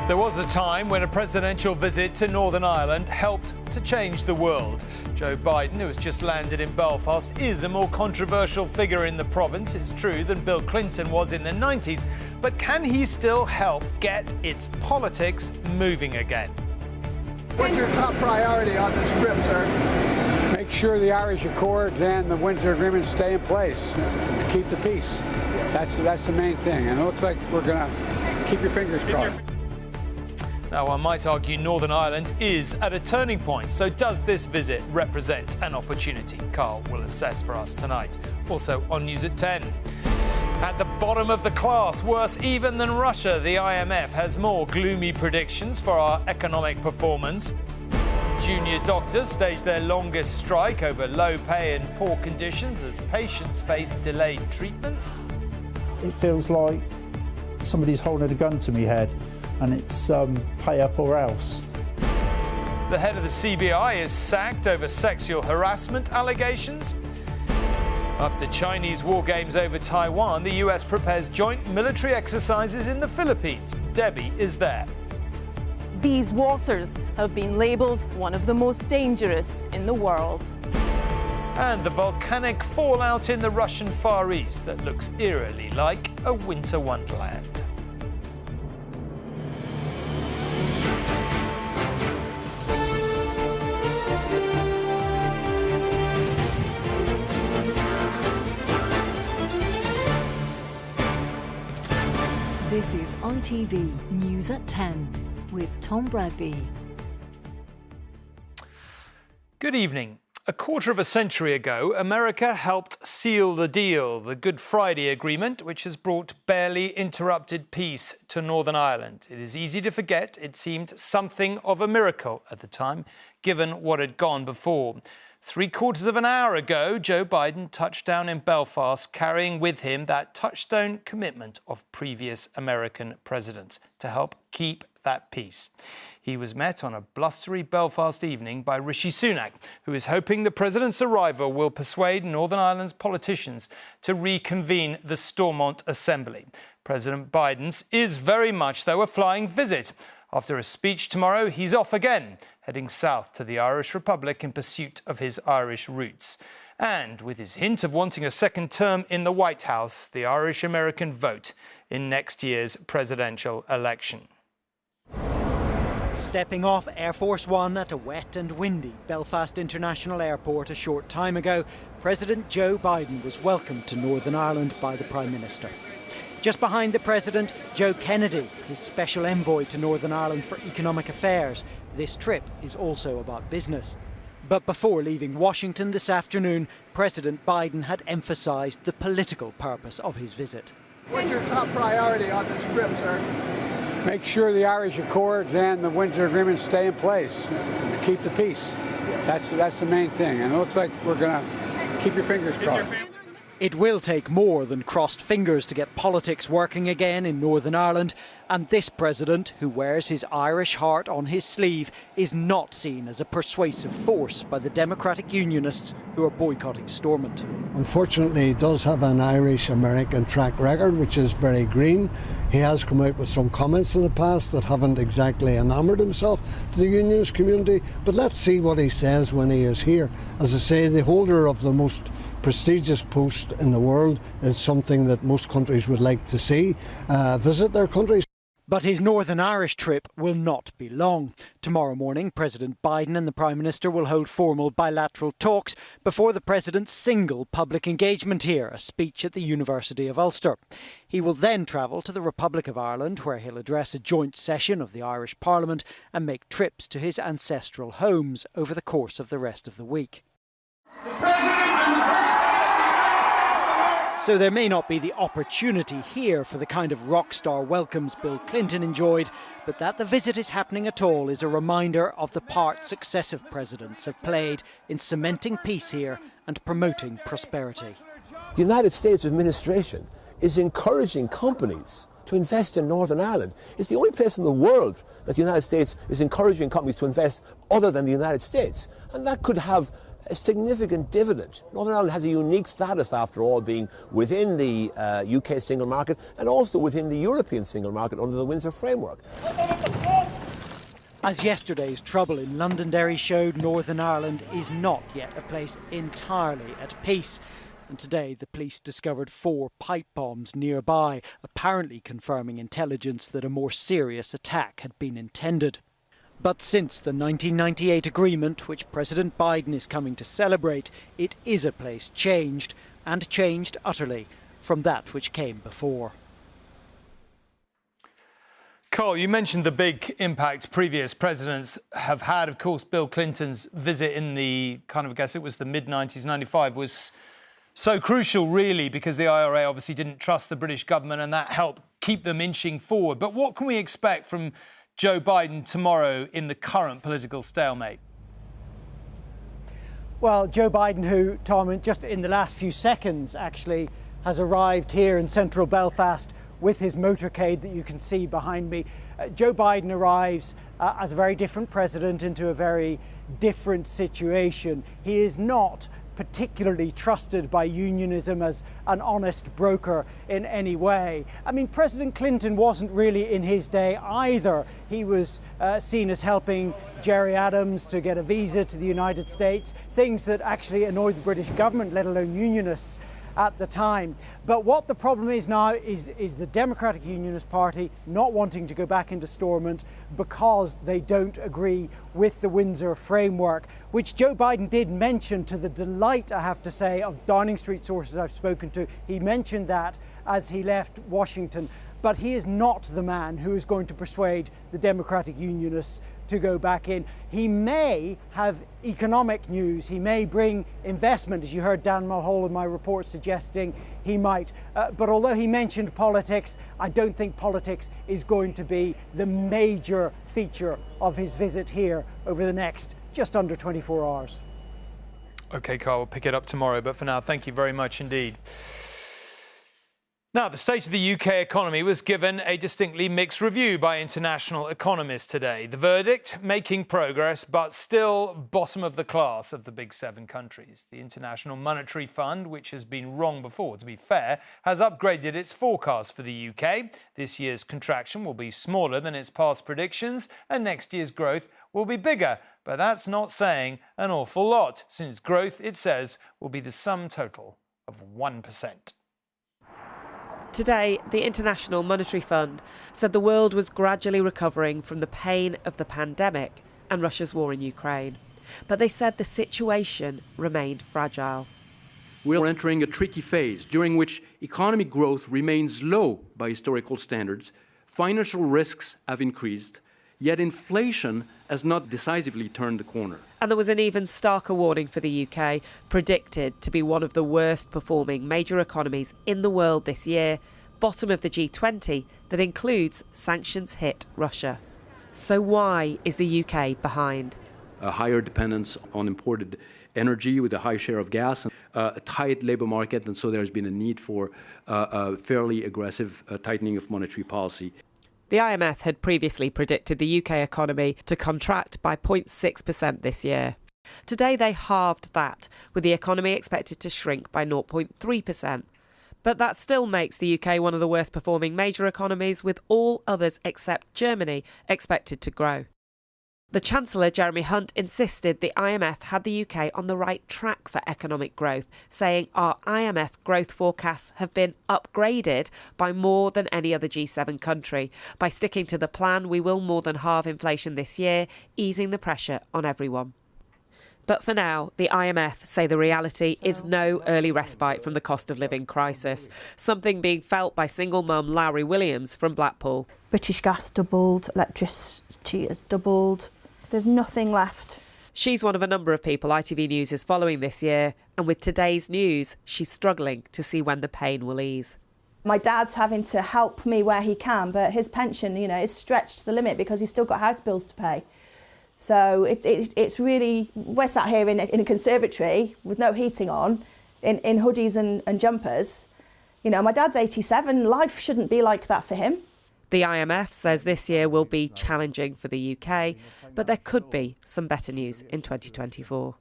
There was a time when a presidential visit to Northern Ireland helped to change the world. Joe Biden, who has just landed in Belfast, is a more controversial figure in the province, it's true, than Bill Clinton was in the 90s. But can he still help get its politics moving again? What's your top priority on this trip, sir? Make sure the Irish Accords and the Windsor Agreement stay in place to keep the peace. That's the main thing. And it looks like we're going to keep your fingers crossed. Now, one might argue Northern Ireland is at a turning point. So does this visit represent an opportunity? Carl will assess for us tonight. Also on News at 10. At the bottom of the class, worse even than Russia, the IMF has more gloomy predictions for our economic performance. Junior doctors stage their longest strike over low pay and poor conditions as patients face delayed treatments. It feels like somebody's holding a gun to me head, and it's pay up or else. The head of the CBI is sacked over sexual harassment allegations. After Chinese war games over Taiwan, the US prepares joint military exercises in the Philippines. Debbie is there. These waters have been labelled one of the most dangerous in the world. And the volcanic fallout in the Russian Far East that looks eerily like a winter wonderland. This is DanTV News at 10 with Tom Bradby. Good evening. A quarter of a century ago, America helped seal the deal, the Good Friday Agreement, which has brought barely interrupted peace to Northern Ireland. It is easy to forget it seemed something of a miracle at the time, given what had gone before. 3/4 of an hour ago, Joe Biden touched down in Belfast, carrying with him that touchstone commitment of previous American presidents to help keep that peace. He was met on a blustery Belfast evening by Rishi Sunak, who is hoping the president's arrival will persuade Northern Ireland's politicians to reconvene the Stormont Assembly. President Biden's is very much, though, a flying visit. After a speech tomorrow, he's off again, heading south to the Irish Republic in pursuit of his Irish roots. And with his hint of wanting a second term in the White House, the Irish-American vote in next year's presidential election. Stepping off Air Force One at a wet and windy Belfast International Airport a short time ago, President Joe Biden was welcomed to Northern Ireland by the Prime Minister. Just behind the President, Joe Kennedy, his special envoy to Northern Ireland for economic affairs. This trip is also about business. But before leaving Washington this afternoon, President Biden had emphasised the political purpose of his visit. What's your top priority on this trip, sir? Make sure the Irish Accords and the Windsor Agreement stay in place to keep the peace. That's the main thing. And it looks like we're going to keep your fingers crossed. It will take more than crossed fingers to get politics working again in Northern Ireland, and this president, who wears his Irish heart on his sleeve, is not seen as a persuasive force by the Democratic Unionists who are boycotting Stormont. Unfortunately, he does have an Irish-American track record, which is very green. He has come out with some comments in the past that haven't exactly enamoured himself to the unionist community, but let's see what he says when he is here. As I say, the holder of the most prestigious post in the world is something that most countries would like to see visit their countries. But his Northern Irish trip will not be long. Tomorrow morning, President Biden and the Prime Minister will hold formal bilateral talks before the President's single public engagement here, a speech at the University of Ulster. He will then travel to the Republic of Ireland, where he'll address a joint session of the Irish Parliament and make trips to his ancestral homes over the course of the rest of the week. So there may not be the opportunity here for the kind of rock star welcomes Bill Clinton enjoyed, but that the visit is happening at all is a reminder of the part successive presidents have played in cementing peace here and promoting prosperity. The United States administration is encouraging companies to invest in Northern Ireland. It's the only place in the world that the United States is encouraging companies to invest other than the United States. And that could have a significant dividend. Northern Ireland has a unique status, after all, being within the UK single market and also within the European single market under the Windsor framework. As yesterday's trouble in Londonderry showed, Northern Ireland is not yet a place entirely at peace. And today the police discovered 4 pipe bombs nearby, apparently confirming intelligence that a more serious attack had been intended. But since the 1998 agreement, which President Biden is coming to celebrate, it is a place changed, and changed utterly, from that which came before. Carl, you mentioned the big impact previous presidents have had. Of course, Bill Clinton's visit in the I guess it was the mid-90s, 95, was so crucial, really, because the IRA obviously didn't trust the British government, and that helped keep them inching forward. But what can we expect from Joe Biden tomorrow in the current political stalemate? Well, Joe Biden, who, Tom, just in the last few seconds actually has arrived here in central Belfast with his motorcade that you can see behind me. Joe Biden arrives as a very different president into a very different situation. He is not particularly trusted by unionism as an honest broker in any way. I mean, President Clinton wasn't really in his day either. He was seen as helping Gerry Adams to get a visa to the United States, things that actually annoyed the British government, let alone unionists at the time. But what the problem is now is the Democratic Unionist Party not wanting to go back into Stormont because they don't agree with the Windsor framework, which Joe Biden did mention, to the delight, I have to say, of Downing Street sources I've spoken to. He mentioned that as he left Washington. But he is not the man who is going to persuade the Democratic Unionists to go back in. He may have economic news. He may bring investment, as you heard Dan Mulhall in my report suggesting he might. But although he mentioned politics, I don't think politics is going to be the major feature of his visit here over the next just under 24 hours. OK, Carl, we'll pick it up tomorrow. But for now, thank you very much indeed. Now, the state of the UK economy was given a distinctly mixed review by international economists today. The verdict, making progress, but still bottom of the class of the big 7 countries. The International Monetary Fund, which has been wrong before, to be fair, has upgraded its forecast for the UK. This year's contraction will be smaller than its past predictions, and next year's growth will be bigger. But that's not saying an awful lot, since growth, it says, will be the sum total of 1%. Today, the International Monetary Fund said the world was gradually recovering from the pain of the pandemic and Russia's war in Ukraine. But they said the situation remained fragile. We're entering a tricky phase during which economic growth remains low by historical standards, financial risks have increased, yet inflation has not decisively turned the corner. And there was an even starker warning for the UK, predicted to be one of the worst performing major economies in the world this year, bottom of the G20 that includes sanctions-hit Russia. So why is the UK behind? A higher dependence on imported energy with a high share of gas, a tight labour market, and so there's been a need for a fairly aggressive tightening of monetary policy. The IMF had previously predicted the UK economy to contract by 0.6% this year. Today they halved that, with the economy expected to shrink by 0.3%. But that still makes the UK one of the worst performing major economies, with all others except Germany expected to grow. The Chancellor, Jeremy Hunt, insisted the IMF had the UK on the right track for economic growth, saying our IMF growth forecasts have been upgraded by more than any other G7 country. By sticking to the plan, we will more than halve inflation this year, easing the pressure on everyone. But for now, the IMF say the reality is no early respite from the cost of living crisis, something being felt by single mum Lowry Williams from Blackpool. British gas doubled, electricity has doubled. There's nothing left. She's one of a number of people ITV News is following this year, and with today's news, she's struggling to see when the pain will ease. My dad's having to help me where he can, but his pension, is stretched to the limit because he's still got house bills to pay. So it's really, we're sat here in a conservatory with no heating on, in hoodies and jumpers. My dad's 87, life shouldn't be like that for him. The IMF says this year will be challenging for the UK, but there could be some better news in 2024.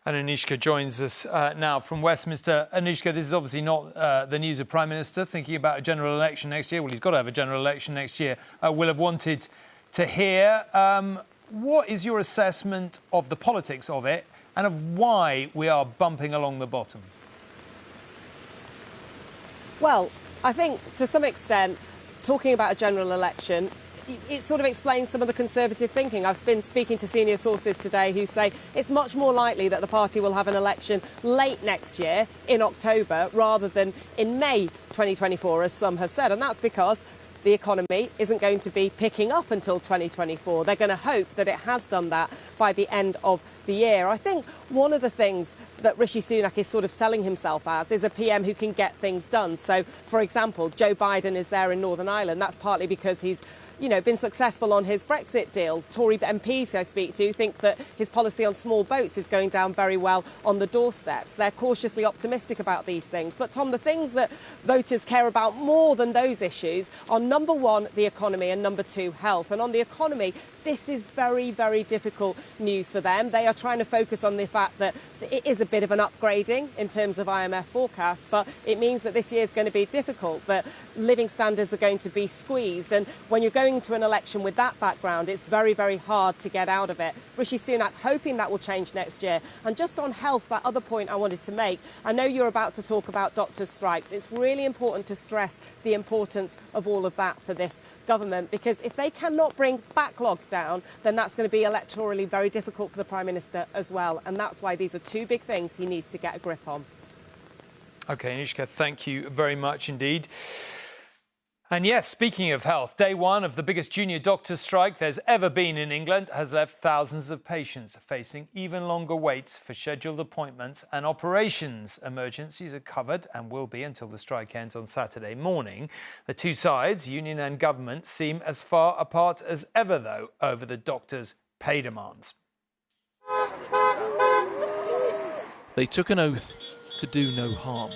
And Anishka joins us now from Westminster. Anishka, this is obviously not the news of Prime Minister thinking about a general election next year. Well, he's got to have a general election next year. Will have wanted to hear. What is your assessment of the politics of it and of why we are bumping along the bottom? Well, I think to some extent, talking about a general election, it sort of explains some of the Conservative thinking. I've been speaking to senior sources today who say it's much more likely that the party will have an election late next year in October rather than in May 2024, as some have said. And that's because the economy isn't going to be picking up until 2024. They're going to hope that it has done that by the end of the year. I think one of the things that Rishi Sunak is sort of selling himself as is a PM who can get things done. So, for example, Joe Biden is there in Northern Ireland. That's partly because he's been successful on his Brexit deal. Tory MPs I speak to think that his policy on small boats is going down very well on the doorsteps. They're cautiously optimistic about these things. But, Tom, the things that voters care about more than those issues are, number one, the economy, and number two, health. And on the economy, this is very, very difficult news for them. They are trying to focus on the fact that it is a bit of an upgrading in terms of IMF forecasts, but it means that this year is going to be difficult, that living standards are going to be squeezed. And when you're going to an election with that background, it's very, very hard to get out of it. Rishi Sunak hoping that will change next year. And just on health, that other point I wanted to make, I know you're about to talk about doctors' strikes. It's really important to stress the importance of all of that for this government, because if they cannot bring backlogs down, then that's going to be electorally very difficult for the Prime Minister as well. And that's why these are two big things he needs to get a grip on. OK, Anishka, thank you very much indeed. And yes, speaking of health, day one of the biggest junior doctors' strike there's ever been in England has left thousands of patients facing even longer waits for scheduled appointments and operations. Emergencies are covered and will be until the strike ends on Saturday morning. The two sides, union and government, seem as far apart as ever, though, over the doctors' pay demands. They took an oath to do no harm.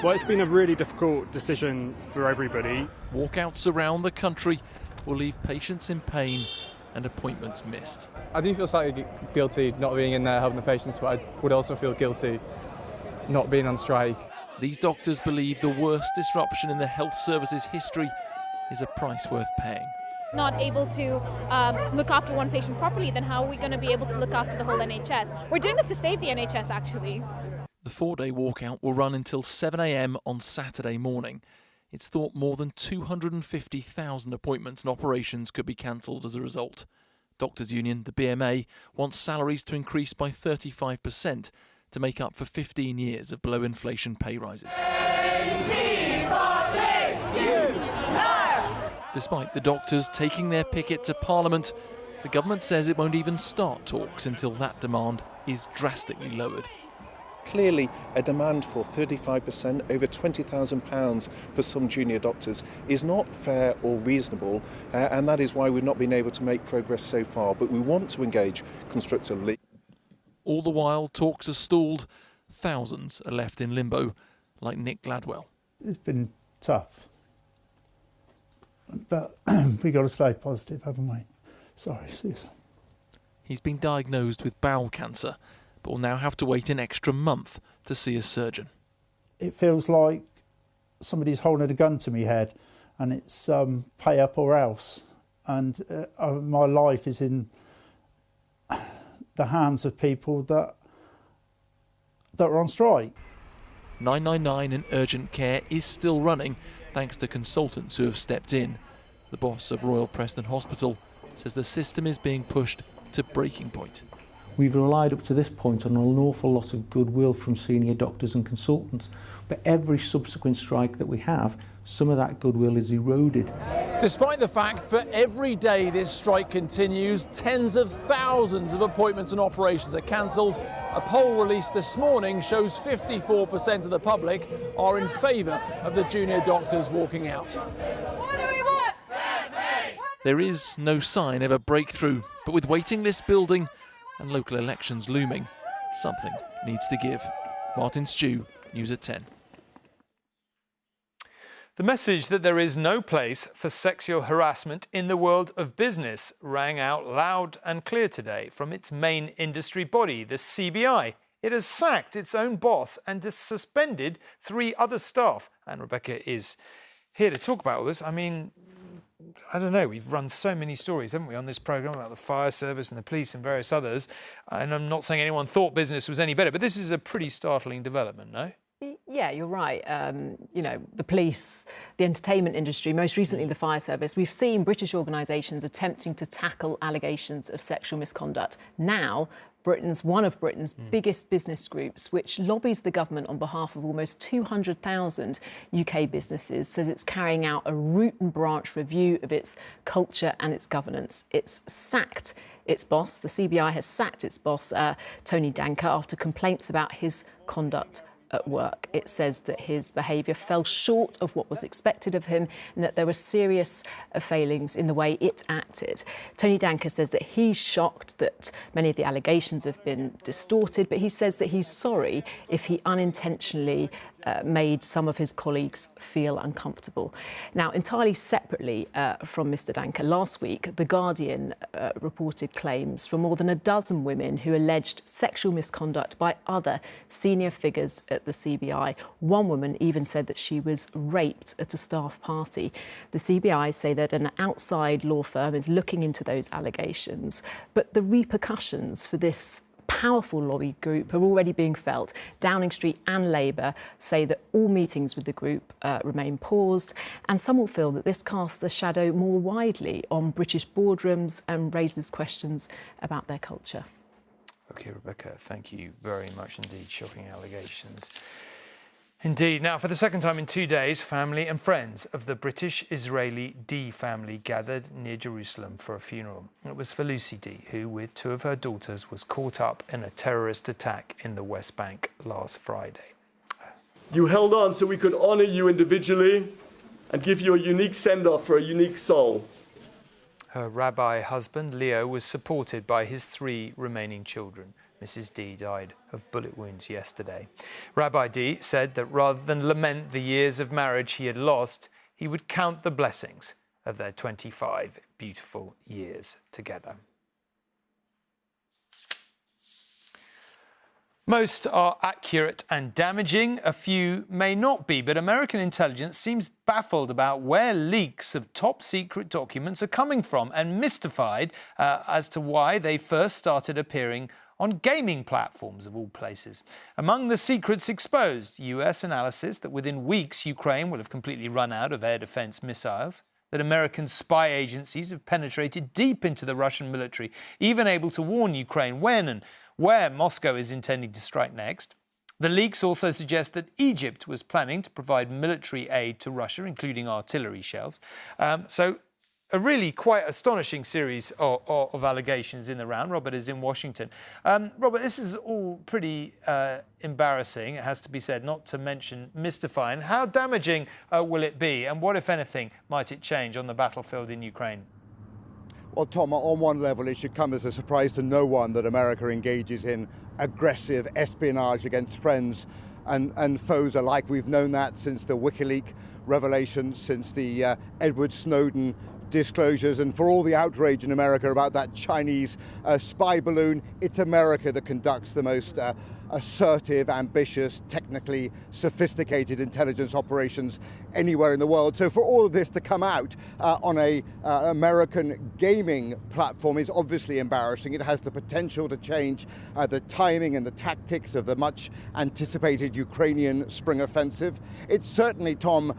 Well, it's been a really difficult decision for everybody. Walkouts around the country will leave patients in pain and appointments missed. I do feel slightly guilty not being in there helping the patients, but I would also feel guilty not being on strike. These doctors believe the worst disruption in the health service's history is a price worth paying. Not able to look after one patient properly, then how are we going to be able to look after the whole NHS? We're doing this to save the NHS, actually. The four-day walkout will run until 7 a.m. on Saturday morning. It's thought more than 250,000 appointments and operations could be cancelled as a result. Doctors' Union, the BMA, wants salaries to increase by 35% to make up for 15 years of below-inflation pay rises. Despite the doctors taking their picket to Parliament, the government says it won't even start talks until that demand is drastically lowered. Clearly, a demand for 35%, over £20,000 for some junior doctors, is not fair or reasonable, and that is why we've not been able to make progress so far. But we want to engage constructively. All the while, talks are stalled. Thousands are left in limbo, like Nick Gladwell. It's been tough, but we've got to stay positive, haven't we? Sorry, Susan. He's been diagnosed with bowel cancer, but will now have to wait an extra month to see a surgeon. It feels like somebody's holding a gun to my head, and it's pay up or else. And my life is in the hands of people that are on strike. 999 and urgent care is still running thanks to consultants who have stepped in. The boss of Royal Preston Hospital says the system is being pushed to breaking point. We've relied up to this point on an awful lot of goodwill from senior doctors and consultants, but every subsequent strike that we have, some of that goodwill is eroded. Despite the fact that every day this strike continues, tens of thousands of appointments and operations are cancelled. A poll released this morning shows 54% of the public are in favour of the junior doctors walking out. What do we want? There is no sign of a breakthrough, but with waiting lists building and local elections looming, something needs to give. Martin Stew, News at 10. The message that there is no place for sexual harassment in the world of business rang out loud and clear today from its main industry body, the CBI. It has sacked its own boss and has suspended 3 other staff. And Rebecca is here to talk about all this. I mean, I don't know, we've run so many stories, haven't we, on this programme about the fire service and the police and various others. And I'm not saying anyone thought business was any better, but this is a pretty startling development, no? Yeah, you're right. You know, the police, the entertainment industry, most recently the fire service. We've seen British organisations attempting to tackle allegations of sexual misconduct. Now, one of Britain's biggest business groups, which lobbies the government on behalf of almost 200,000 UK businesses, says it's carrying out a root and branch review of its culture and its governance. It's sacked its boss. The CBI has sacked its boss, Tony Danker, after complaints about his conduct at work. It says that his behaviour fell short of what was expected of him and that there were serious failings in the way it acted. Tony Danker says that he's shocked that many of the allegations have been distorted, but he says that he's sorry if he unintentionally made some of his colleagues feel uncomfortable. Now, entirely separately from Mr Danker, last week, The Guardian reported claims from more than a dozen women who alleged sexual misconduct by other senior figures at the CBI. One woman even said that she was raped at a staff party. The CBI say that an outside law firm is looking into those allegations, but the repercussions for this powerful lobby group are already being felt. Downing Street and Labour say that all meetings with the group remain paused, and some will feel that this casts a shadow more widely on British boardrooms and raises questions about their culture. OK, Rebecca, thank you very much indeed. Shocking allegations. Indeed. Now, for the second time in 2 days, family and friends of the British-Israeli D family gathered near Jerusalem for a funeral. It was for Lucy D, who, with 2 of her daughters, was caught up in a terrorist attack in the West Bank last Friday. You held on so we could honour you individually and give you a unique send-off for a unique soul. Her rabbi husband, Leo, was supported by his 3 remaining children. Mrs D died of bullet wounds yesterday. Rabbi D said that rather than lament the years of marriage he had lost, he would count the blessings of their 25 beautiful years together. Most are accurate and damaging. A few may not be, but American intelligence seems baffled about where leaks of top-secret documents are coming from and mystified as to why they first started appearing on gaming platforms of all places. Among the secrets exposed, US analysis that within weeks Ukraine will have completely run out of air defense missiles, that American spy agencies have penetrated deep into the Russian military, even able to warn Ukraine when and where Moscow is intending to strike next. The leaks also suggest that Egypt was planning to provide military aid to Russia, including artillery shells. So a really quite astonishing series of allegations in the round. Robert is in Washington. Robert, this is all pretty embarrassing, it has to be said, not to mention mystifying. How damaging will it be, and what, if anything, might it change on the battlefield in Ukraine? Well, Tom, on one level, it should come as a surprise to no one that America engages in aggressive espionage against friends and foes alike. We've known that since the WikiLeaks revelations, since the Edward Snowden disclosures, and for all the outrage in America about that Chinese spy balloon, it's America that conducts the most assertive, ambitious, technically sophisticated intelligence operations anywhere in the world. So for all of this to come out on a American gaming platform is obviously embarrassing. It has the potential to change the timing and the tactics of the much anticipated Ukrainian spring offensive. It certainly, Tom,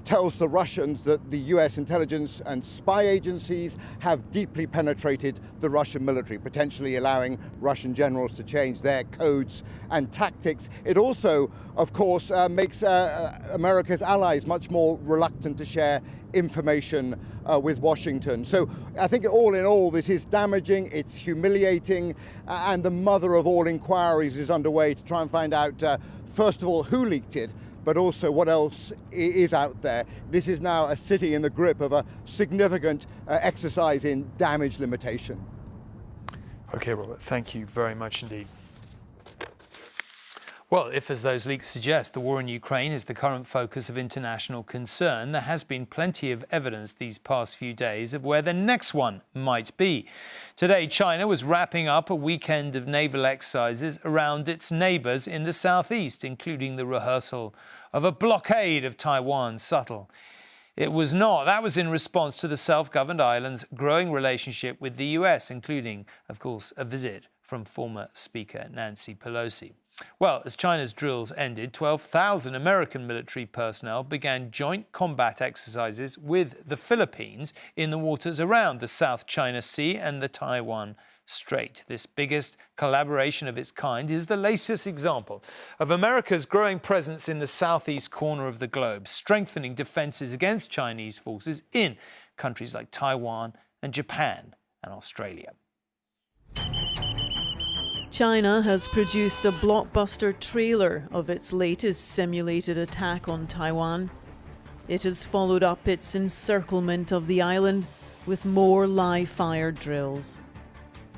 tells the Russians that the US intelligence and spy agencies have deeply penetrated the Russian military, potentially allowing Russian generals to change their codes and tactics. It also, of course, makes America's allies much more reluctant to share information with Washington. So I think all in all, this is damaging, it's humiliating, and the mother of all inquiries is underway to try and find out, first of all, who leaked it, but also what else is out there. This is now a city in the grip of a significant exercise in damage limitation. OK, Robert, thank you very much indeed. Well, if, as those leaks suggest, the war in Ukraine is the current focus of international concern, there has been plenty of evidence these past few days of where the next one might be. Today, China was wrapping up a weekend of naval exercises around its neighbours in the southeast, including the rehearsal of a blockade of Taiwan. Subtle. It was not. That was in response to the self-governed island's growing relationship with the US, including, of course, a visit from former Speaker Nancy Pelosi. Well, as China's drills ended, 12,000 American military personnel began joint combat exercises with the Philippines in the waters around the South China Sea and the Taiwan Strait. This biggest collaboration of its kind is the latest example of America's growing presence in the southeast corner of the globe, strengthening defences against Chinese forces in countries like Taiwan and Japan and Australia. China has produced a blockbuster trailer of its latest simulated attack on Taiwan. It has followed up its encirclement of the island with more live-fire drills.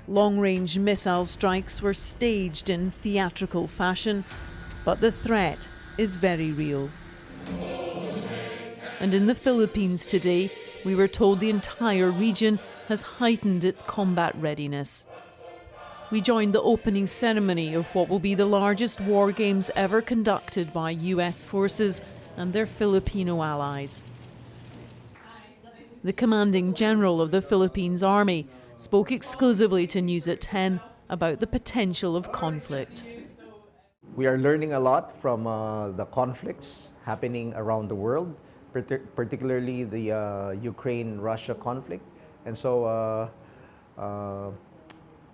Long-range missile strikes were staged in theatrical fashion, but the threat is very real. And in the Philippines today, we were told the entire region has heightened its combat readiness. We joined the opening ceremony of what will be the largest war games ever conducted by US forces and their Filipino allies. The commanding general of the Philippines Army spoke exclusively to News at 10 about the potential of conflict. We are learning a lot from the conflicts happening around the world, particularly the Ukraine-Russia conflict. And so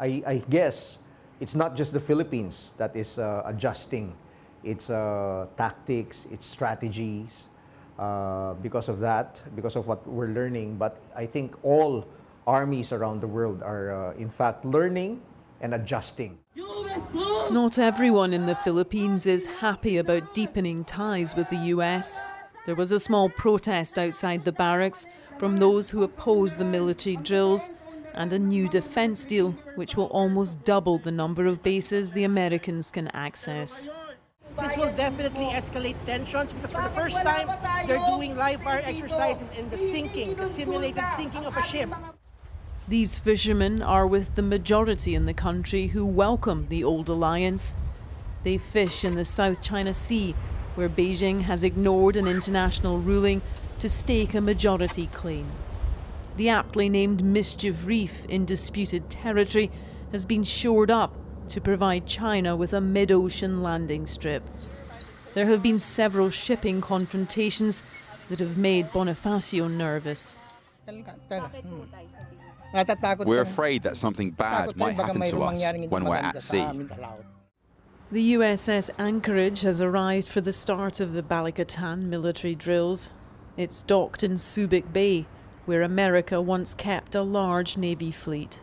I guess it's not just the Philippines that is adjusting its tactics, its strategies because of that, because of what we're learning. But I think all armies around the world are in fact learning and adjusting. Not everyone in the Philippines is happy about deepening ties with the US. There was a small protest outside the barracks from those who oppose the military drills and a new defense deal which will almost double the number of bases the Americans can access. This will definitely escalate tensions because for the first time they're doing live fire exercises in the simulated sinking of a ship. These fishermen are with the majority in the country who welcome the old alliance. They fish in the South China Sea, where Beijing has ignored an international ruling to stake a majority claim. The aptly named Mischief Reef in disputed territory has been shored up to provide China with a mid-ocean landing strip. There have been several shipping confrontations that have made Bonifacio nervous. We're afraid that something bad might happen to us when we're at sea. The USS Anchorage has arrived for the start of the Balikatan military drills. It's docked in Subic Bay, where America once kept a large Navy fleet.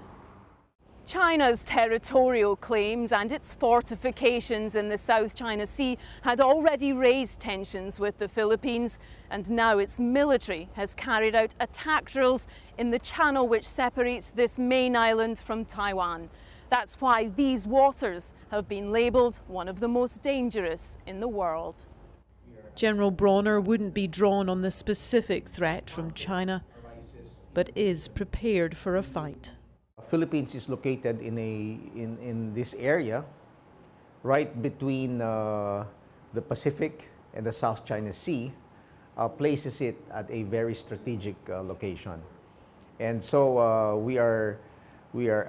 China's territorial claims and its fortifications in the South China Sea had already raised tensions with the Philippines, and now its military has carried out attack drills in the channel which separates this main island from Taiwan. That's why these waters have been labelled one of the most dangerous in the world. General Bronner wouldn't be drawn on the specific threat from China, but is prepared for a fight. Philippines is located in this area, right between the Pacific and the South China Sea, places it at a very strategic location. And so we are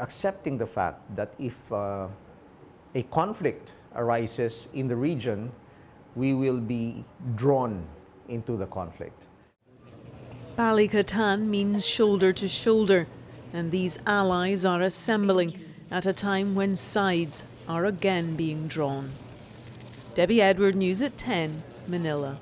accepting the fact that if a conflict arises in the region, we will be drawn into the conflict. Balikatan means shoulder to shoulder, and these allies are assembling at a time when sides are again being drawn. Debbie Edward, News at 10, Manila.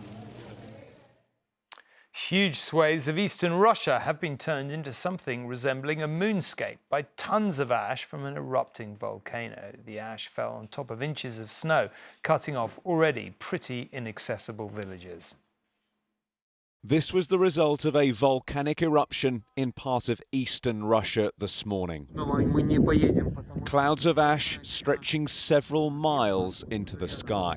Huge swathes of eastern Russia have been turned into something resembling a moonscape by tons of ash from an erupting volcano. The ash fell on top of inches of snow, cutting off already pretty inaccessible villages. This was the result of a volcanic eruption in part of eastern Russia this morning. Clouds of ash stretching several miles into the sky.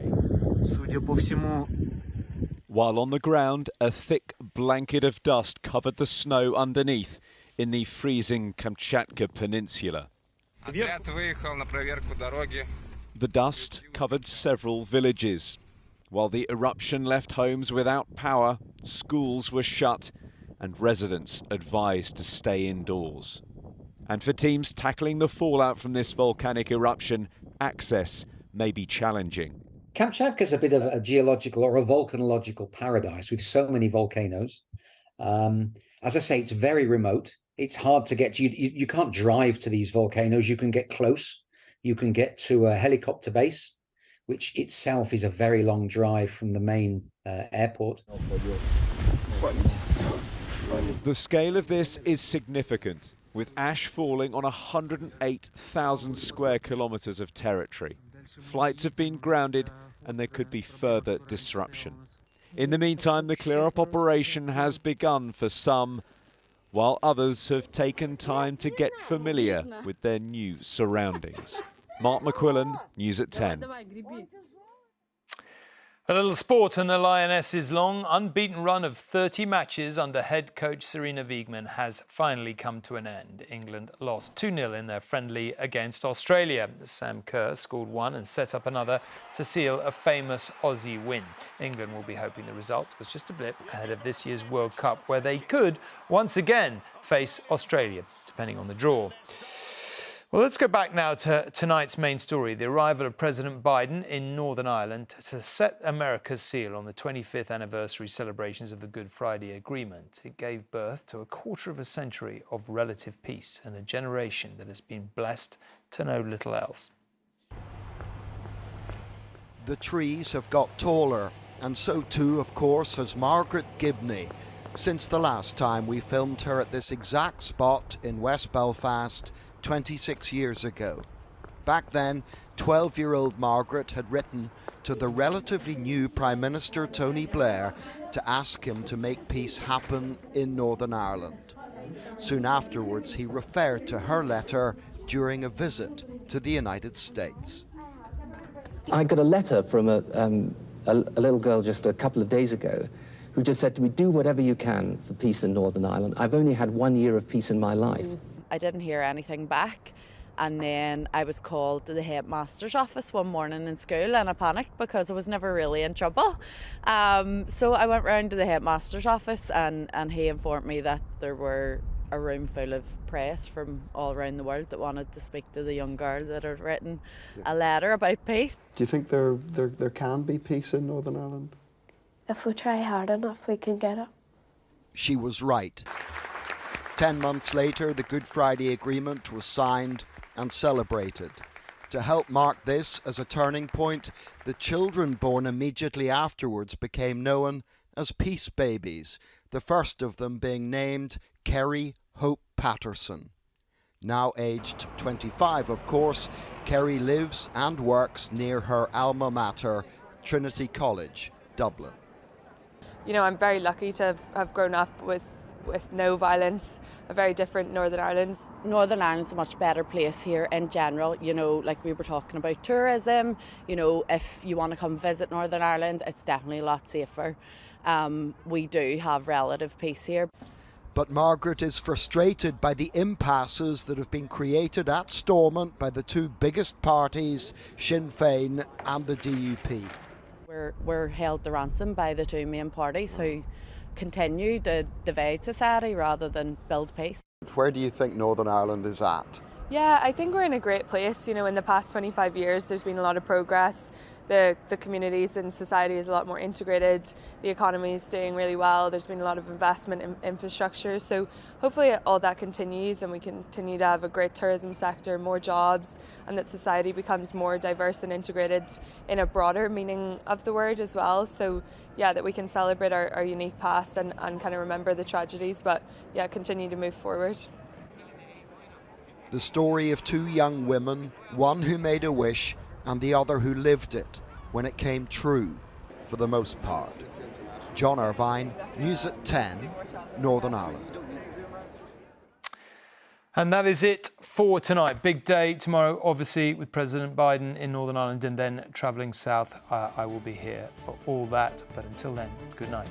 While on the ground, a thick blanket of dust covered the snow underneath in the freezing Kamchatka Peninsula. The dust covered several villages. While the eruption left homes without power, schools were shut and residents advised to stay indoors. And for teams tackling the fallout from this volcanic eruption, access may be challenging. Kamchatka is a bit of a geological or a volcanological paradise with so many volcanoes. As I say, it's very remote. It's hard to get to. You can't drive to these volcanoes. You can get close. You can get to a helicopter base, which itself is a very long drive from the main airport. The scale of this is significant, with ash falling on 108,000 square kilometres of territory. Flights have been grounded and there could be further disruption. In the meantime, the clear-up operation has begun for some, while others have taken time to get familiar with their new surroundings. Mark McQuillan, News at 10. A little sport, and the Lionesses' long, unbeaten run of 30 matches under head coach Serena Wiegman has finally come to an end. England lost 2-0 in their friendly against Australia. Sam Kerr scored one and set up another to seal a famous Aussie win. England will be hoping the result was just a blip ahead of this year's World Cup, where they could once again face Australia, depending on the draw. Well, let's go back now to tonight's main story, the arrival of President Biden in Northern Ireland to set America's seal on the 25th anniversary celebrations of the Good Friday Agreement. It gave birth to a quarter of a century of relative peace and a generation that has been blessed to know little else. The trees have got taller, and so too, of course, has Margaret Gibney, since the last time we filmed her at this exact spot in West Belfast 26 years ago. Back then, 12-year-old Margaret had written to the relatively new Prime Minister Tony Blair to ask him to make peace happen in Northern Ireland. Soon afterwards, he referred to her letter during a visit to the United States. I got a letter from a little girl just a couple of days ago who just said to me, do whatever you can for peace in Northern Ireland. I've only had 1 year of peace in my life. I didn't hear anything back, and then I was called to the headmaster's office one morning in school, and I panicked because I was never really in trouble. So I went round to the headmaster's office, and he informed me that there were a room full of press from all around the world that wanted to speak to the young girl that had written a letter about peace. Do you think there can be peace in Northern Ireland? If we try hard enough, we can get it. She was right. 10 months later, the Good Friday Agreement was signed and celebrated. To help mark this as a turning point, the children born immediately afterwards became known as peace babies, the first of them being named Kerry Hope Patterson. Now aged 25, of course, Kerry lives and works near her alma mater, Trinity College, Dublin. You know, I'm very lucky to have grown up with no violence, a very different Northern Ireland. Northern Ireland's a much better place here in general, you know, like we were talking about tourism, you know, if you want to come visit Northern Ireland, it's definitely a lot safer. We do have relative peace here. But Margaret is frustrated by the impasses that have been created at Stormont by the two biggest parties, Sinn Féin and the DUP. We're held to ransom by the two main parties who continue to divide society rather than build peace. Where do you think Northern Ireland is at? Yeah, I think we're in a great place. You know, in the past 25 years, there's been a lot of progress. The communities and society is a lot more integrated. The economy is doing really well. There's been a lot of investment in infrastructure. So hopefully all that continues and we continue to have a great tourism sector, more jobs, and that society becomes more diverse and integrated in a broader meaning of the word as well. So yeah, that we can celebrate our unique past and kind of remember the tragedies, but yeah, continue to move forward. The story of two young women, one who made a wish and the other who lived it when it came true. for the most part. John Irvine, News at 10, Northern Ireland. And that is it for tonight. Big day tomorrow, obviously, with President Biden in Northern Ireland and then travelling south. I will be here for all that. But until then, good night.